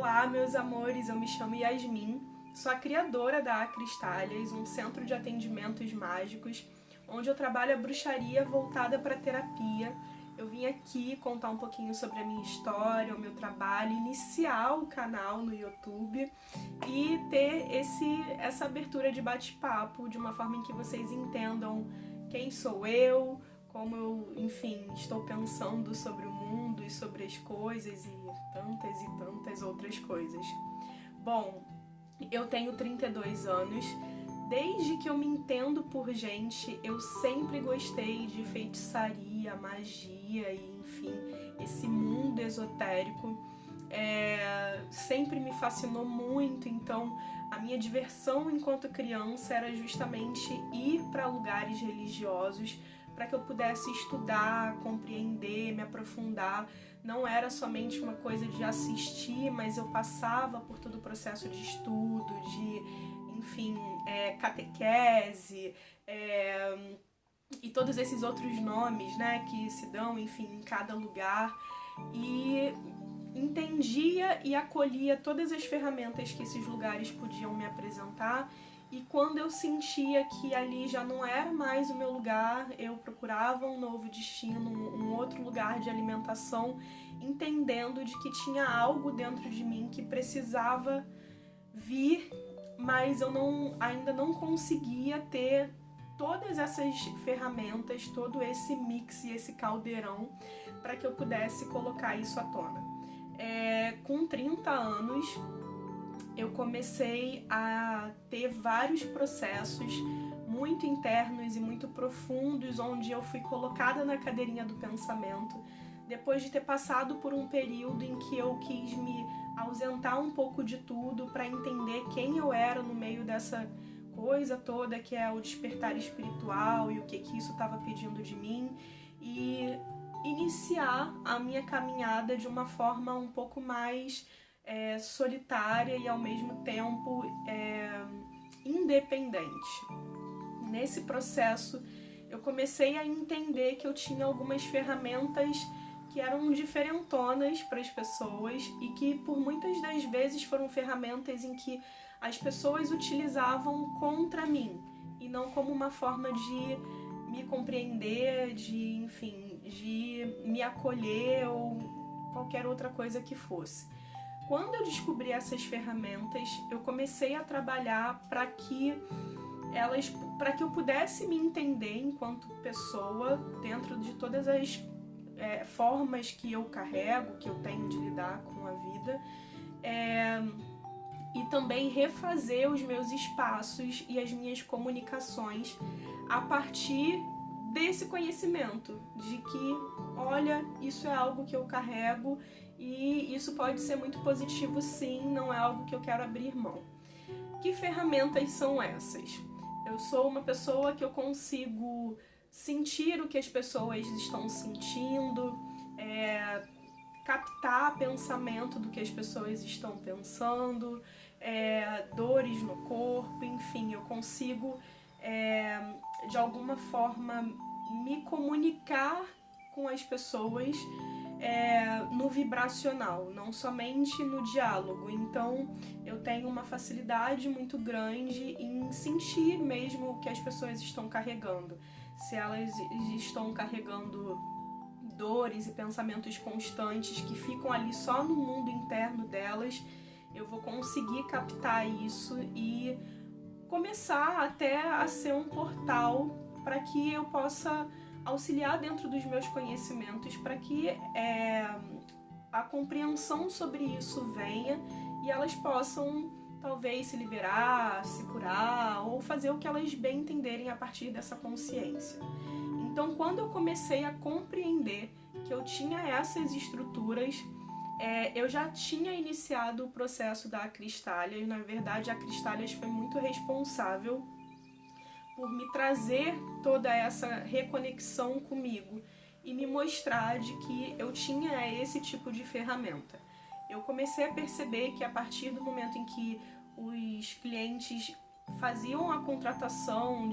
Olá, meus amores, eu me chamo Yasmin, sou a criadora da Cristálias, um centro de atendimentos mágicos, onde eu trabalho a bruxaria voltada para terapia. Eu vim aqui contar um pouquinho sobre a minha história, o meu trabalho, iniciar o canal no YouTube e ter essa abertura de bate-papo de uma forma em que vocês entendam quem sou eu, como eu, enfim, estou pensando sobre o mundo e sobre as coisas e tantas outras coisas. Bom, eu tenho 32 anos. Desde que eu me entendo por gente, eu sempre gostei de feitiçaria, magia e, enfim, esse mundo esotérico. Sempre me fascinou muito, então a minha diversão enquanto criança era justamente ir para lugares religiosos para que eu pudesse estudar, compreender, me aprofundar. Não era somente uma coisa de assistir, mas eu passava por todo o processo de estudo, de, enfim, catequese, e todos esses outros nomes, né, que se dão, enfim, em cada lugar. E entendia e acolhia todas as ferramentas que esses lugares podiam me apresentar. E quando eu sentia que ali já não era mais o meu lugar, eu procurava um novo destino, um outro lugar de alimentação, entendendo de que tinha algo dentro de mim que precisava vir, mas eu ainda não conseguia ter todas essas ferramentas, todo esse mix e esse caldeirão para que eu pudesse colocar isso à tona. Com 30 anos, eu comecei a ter vários processos muito internos e muito profundos, onde eu fui colocada na cadeirinha do pensamento, depois de ter passado por um período em que eu quis me ausentar um pouco de tudo para entender quem eu era no meio dessa coisa toda que é o despertar espiritual e o que isso estava pedindo de mim, e iniciar a minha caminhada de uma forma um pouco mais solitária e ao mesmo tempo independente. Nesse processo eu comecei a entender que eu tinha algumas ferramentas que eram diferentonas para as pessoas e que por muitas das vezes foram ferramentas em que as pessoas utilizavam contra mim e não como uma forma de me compreender, de me acolher ou qualquer outra coisa que fosse. Quando eu descobri essas ferramentas, eu comecei a trabalhar para que eu pudesse me entender enquanto pessoa dentro de todas as formas que eu carrego, que eu tenho de lidar com a vida, e também refazer os meus espaços e as minhas comunicações a partir desse conhecimento de que, olha, isso é algo que eu carrego e isso pode ser muito positivo sim, não é algo que eu quero abrir mão. Que ferramentas são essas? Eu sou uma pessoa que eu consigo sentir o que as pessoas estão sentindo, captar pensamento do que as pessoas estão pensando, dores no corpo, enfim, eu consigo de alguma forma me comunicar com as pessoas no vibracional, não somente no diálogo. Então eu tenho uma facilidade muito grande em sentir mesmo o que as pessoas estão carregando. Se elas estão carregando dores e pensamentos constantes que ficam ali só no mundo interno delas, eu vou conseguir captar isso e começar até a ser um portal para que eu possa auxiliar dentro dos meus conhecimentos, para que a compreensão sobre isso venha e elas possam talvez se liberar, se curar ou fazer o que elas bem entenderem a partir dessa consciência. Então, quando eu comecei a compreender que eu tinha essas estruturas, eu já tinha iniciado o processo da Cristálias. Na verdade, a Cristálias foi muito responsável por me trazer toda essa reconexão comigo e me mostrar de que eu tinha esse tipo de ferramenta. Eu comecei a perceber que a partir do momento em que os clientes faziam a contratação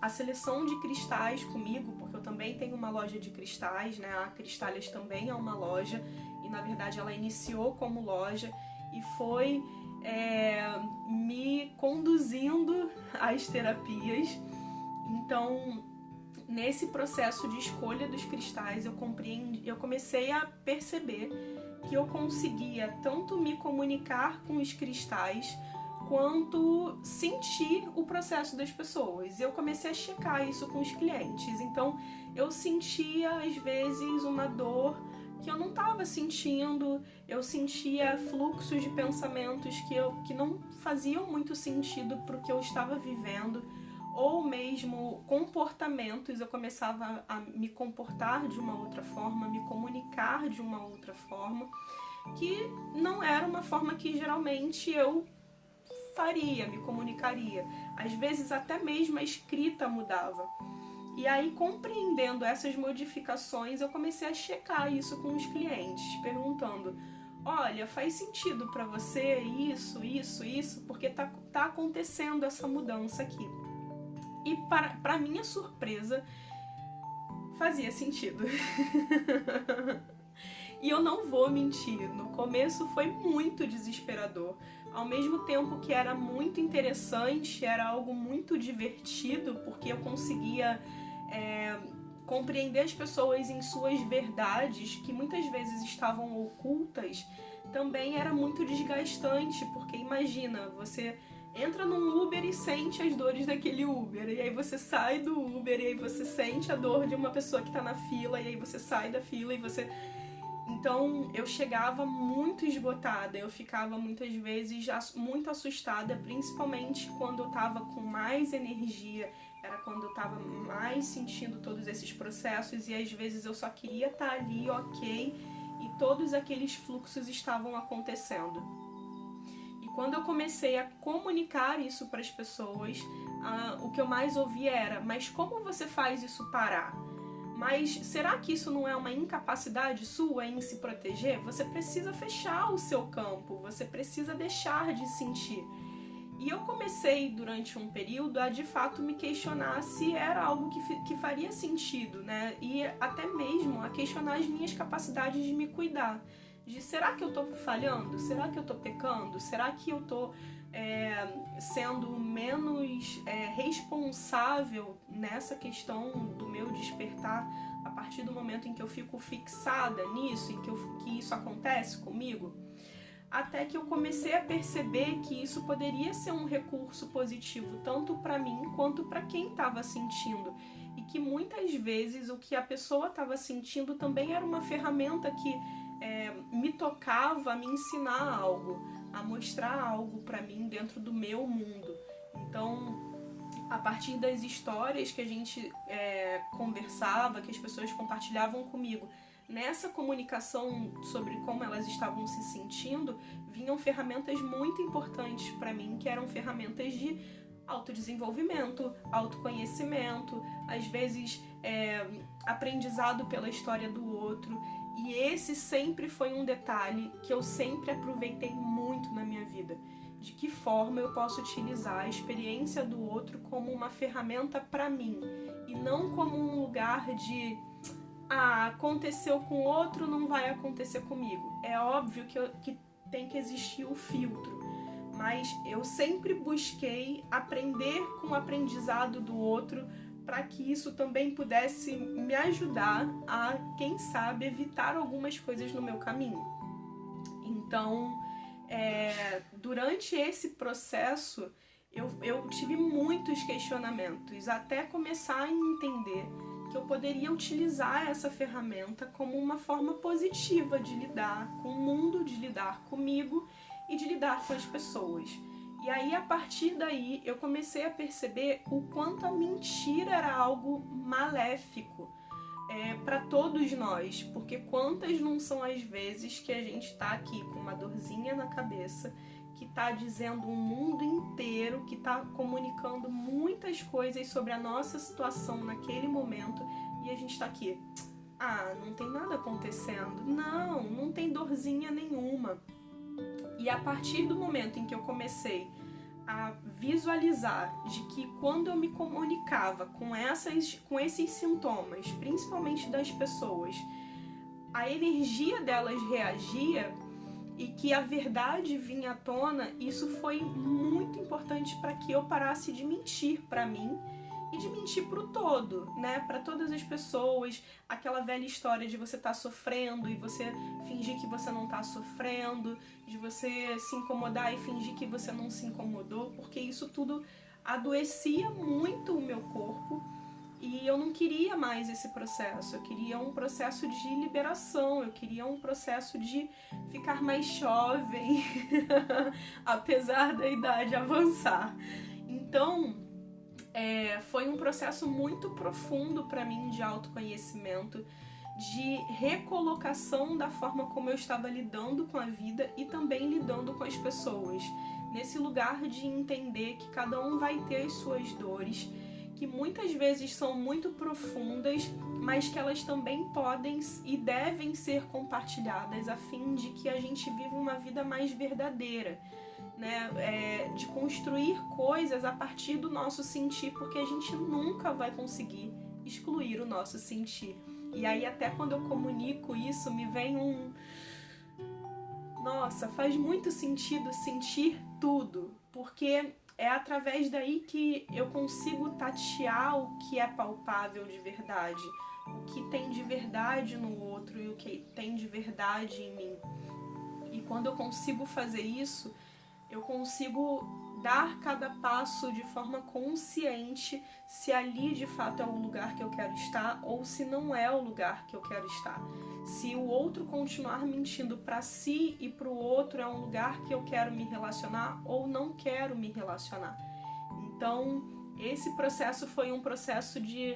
a seleção de cristais comigo, porque eu também tenho uma loja de cristais, né? A Cristálias também é uma loja e na verdade ela iniciou como loja e foi me conduzindo às terapias. Então, nesse processo de escolha dos cristais, eu comecei a perceber que eu conseguia tanto me comunicar com os cristais quanto sentir o processo das pessoas. Eu comecei a checar isso com os clientes. Então, eu sentia às vezes uma dor que eu não estava sentindo, eu sentia fluxos de pensamentos que não faziam muito sentido para o que eu estava vivendo, ou mesmo comportamentos, eu começava a me comportar de uma outra forma, me comunicar de uma outra forma, que não era uma forma que geralmente eu faria, me comunicaria. Às vezes até mesmo a escrita mudava. E aí, compreendendo essas modificações, eu comecei a checar isso com os clientes, perguntando: olha, faz sentido para você isso, porque tá acontecendo essa mudança aqui. E para minha surpresa, fazia sentido. E eu não vou mentir, no começo foi muito desesperador. Ao mesmo tempo que era muito interessante, era algo muito divertido, porque eu conseguia compreender as pessoas em suas verdades, que muitas vezes estavam ocultas. Também era muito desgastante, porque imagina, você entra num Uber e sente as dores daquele Uber, e aí você sai do Uber e aí você sente a dor de uma pessoa que está na fila, e aí você sai da fila e você... Então eu chegava muito esgotada, eu ficava muitas vezes muito assustada, principalmente quando eu estava com mais energia, era quando eu estava mais sentindo todos esses processos, e às vezes eu só queria estar ali, ok, e todos aqueles fluxos estavam acontecendo. E quando eu comecei a comunicar isso para as pessoas, o que eu mais ouvia era: mas como você faz isso parar? Mas será que isso não é uma incapacidade sua em se proteger? Você precisa fechar o seu campo, você precisa deixar de sentir. E eu comecei, durante um período, a de fato me questionar se era algo que faria sentido, né? E até mesmo a questionar as minhas capacidades de me cuidar. De será que eu tô falhando? Será que eu tô pecando? Será que eu tô sendo menos responsável nessa questão do meu despertar a partir do momento em que eu fico fixada nisso, em que isso acontece comigo? Até que eu comecei a perceber que isso poderia ser um recurso positivo tanto para mim quanto para quem estava sentindo, e que muitas vezes o que a pessoa estava sentindo também era uma ferramenta que me tocava a me ensinar algo, a mostrar algo para mim dentro do meu mundo. Então, a partir das histórias que a gente conversava, que as pessoas compartilhavam comigo, nessa comunicação sobre como elas estavam se sentindo, vinham ferramentas muito importantes para mim, que eram ferramentas de autodesenvolvimento, autoconhecimento, às vezes aprendizado pela história do outro. E esse sempre foi um detalhe que eu sempre aproveitei muito na minha vida. De que forma eu posso utilizar a experiência do outro como uma ferramenta para mim, e não como um lugar de aconteceu com o outro, não vai acontecer comigo. É óbvio que tem que existir o filtro, mas eu sempre busquei aprender com o aprendizado do outro, para que isso também pudesse me ajudar a, quem sabe, evitar algumas coisas no meu caminho. Então, durante esse processo, eu tive muitos questionamentos, até começar a entender que eu poderia utilizar essa ferramenta como uma forma positiva de lidar com o mundo, de lidar comigo e de lidar com as pessoas. E aí, a partir daí, eu comecei a perceber o quanto a mentira era algo maléfico para todos nós, porque quantas não são as vezes que a gente está aqui com uma dorzinha na cabeça, que está dizendo um mundo inteiro, que está comunicando muitas coisas sobre a nossa situação naquele momento, e a gente está aqui: não tem nada acontecendo, não tem dorzinha nenhuma. E a partir do momento em que eu comecei a visualizar de que quando eu me comunicava com esses sintomas, principalmente das pessoas, a energia delas reagia e que a verdade vinha à tona, isso foi muito importante para que eu parasse de mentir para mim e de mentir pro todo, né? Para todas as pessoas, aquela velha história de você estar sofrendo e você fingir que você não tá sofrendo, de você se incomodar e fingir que você não se incomodou, porque isso tudo adoecia muito o meu corpo. E eu não queria mais esse processo, eu queria um processo de liberação, eu queria um processo de ficar mais jovem, apesar da idade avançar. Então, foi um processo muito profundo para mim de autoconhecimento, de recolocação da forma como eu estava lidando com a vida e também lidando com as pessoas. Nesse lugar de entender que cada um vai ter as suas dores, que muitas vezes são muito profundas, mas que elas também podem e devem ser compartilhadas a fim de que a gente viva uma vida mais verdadeira, né? De construir coisas a partir do nosso sentir, porque a gente nunca vai conseguir excluir o nosso sentir. E aí até quando eu comunico isso, me vem nossa, faz muito sentido sentir tudo, porque é através daí que eu consigo tatear o que é palpável de verdade, o que tem de verdade no outro e o que tem de verdade em mim. E quando eu consigo fazer isso, eu consigo dar cada passo de forma consciente se ali de fato é o lugar que eu quero estar ou se não é o lugar que eu quero estar. Se o outro continuar mentindo para si e para o outro é um lugar que eu quero me relacionar ou não quero me relacionar. Então, esse processo foi um processo de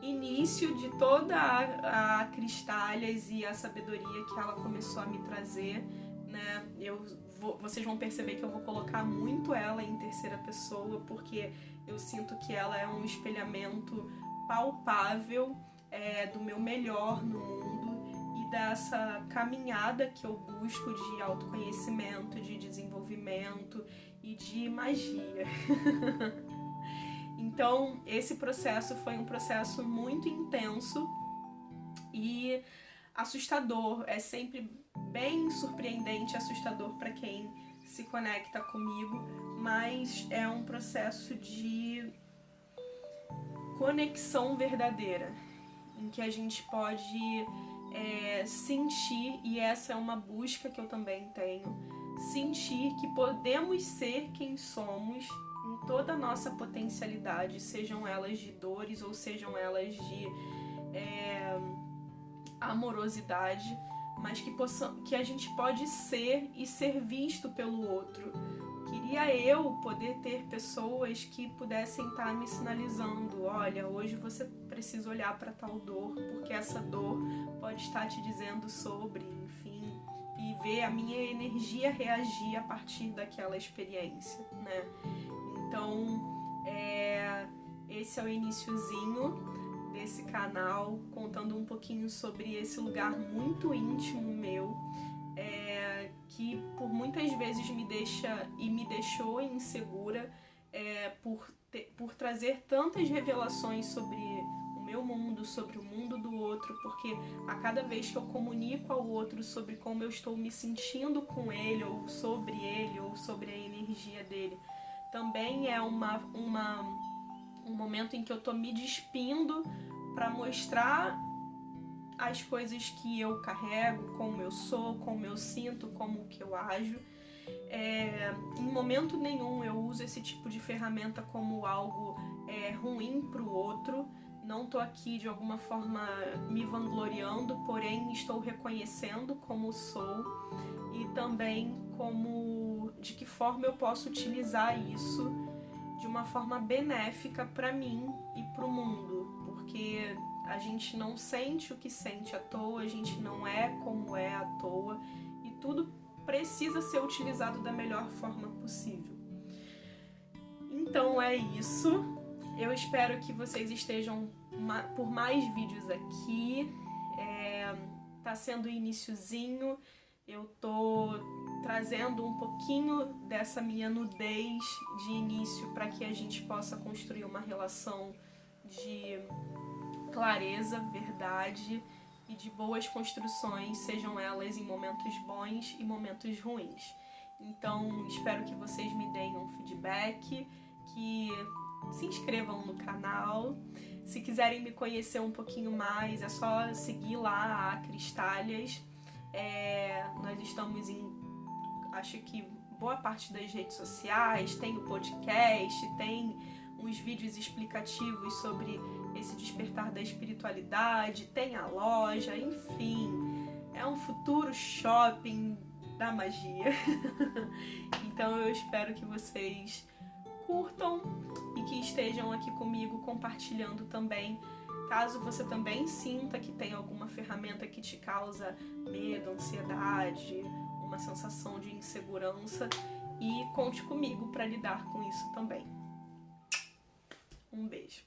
início de toda a Cristalhas e a sabedoria que ela começou a me trazer, né? Vocês vão perceber que eu vou colocar muito ela em terceira pessoa, porque eu sinto que ela é um espelhamento palpável do meu melhor no mundo e dessa caminhada que eu busco de autoconhecimento, de desenvolvimento e de magia. Então, esse processo foi um processo muito intenso e assustador. É sempre bem surpreendente, assustador para quem se conecta comigo, mas é um processo de conexão verdadeira, em que a gente pode sentir, e essa é uma busca que eu também tenho, sentir que podemos ser quem somos em toda a nossa potencialidade, sejam elas de dores ou sejam elas de amorosidade, mas que a gente pode ser e ser visto pelo outro. Queria eu poder ter pessoas que pudessem estar me sinalizando: olha, hoje você precisa olhar para tal dor, porque essa dor pode estar te dizendo sobre, enfim, e ver a minha energia reagir a partir daquela experiência, né? Então, esse é o iniciozinho desse canal, contando um pouquinho sobre esse lugar muito íntimo meu, que por muitas vezes me deixa e me deixou insegura, por trazer tantas revelações sobre o meu mundo, sobre o mundo do outro, porque a cada vez que eu comunico ao outro sobre como eu estou me sentindo com ele, ou sobre a energia dele, também é um momento em que eu tô me despindo para mostrar as coisas que eu carrego, como eu sou, como eu sinto, como que eu ajo. Em momento nenhum eu uso esse tipo de ferramenta como algo ruim pro outro. Não tô aqui de alguma forma me vangloriando, porém estou reconhecendo como sou e também de que forma eu posso utilizar isso de uma forma benéfica para mim e para o mundo, porque a gente não sente o que sente à toa, a gente não é como é à toa e tudo precisa ser utilizado da melhor forma possível. Então é isso. Eu espero que vocês estejam por mais vídeos aqui. Tá sendo o iniciozinho. Eu tô trazendo um pouquinho dessa minha nudez de início para que a gente possa construir uma relação de clareza, verdade e de boas construções, sejam elas em momentos bons e momentos ruins. Então, espero que vocês me deem um feedback, que se inscrevam no canal. Se quiserem me conhecer um pouquinho mais, é só seguir lá a Cristálias. Nós estamos em, acho que, boa parte das redes sociais, tem o podcast, tem uns vídeos explicativos sobre esse despertar da espiritualidade, tem a loja, enfim, é um futuro shopping da magia. Então eu espero que vocês curtam e que estejam aqui comigo compartilhando também, caso você também sinta que tem alguma ferramenta que te causa medo, ansiedade, uma sensação de insegurança, e conte comigo para lidar com isso também. Um beijo.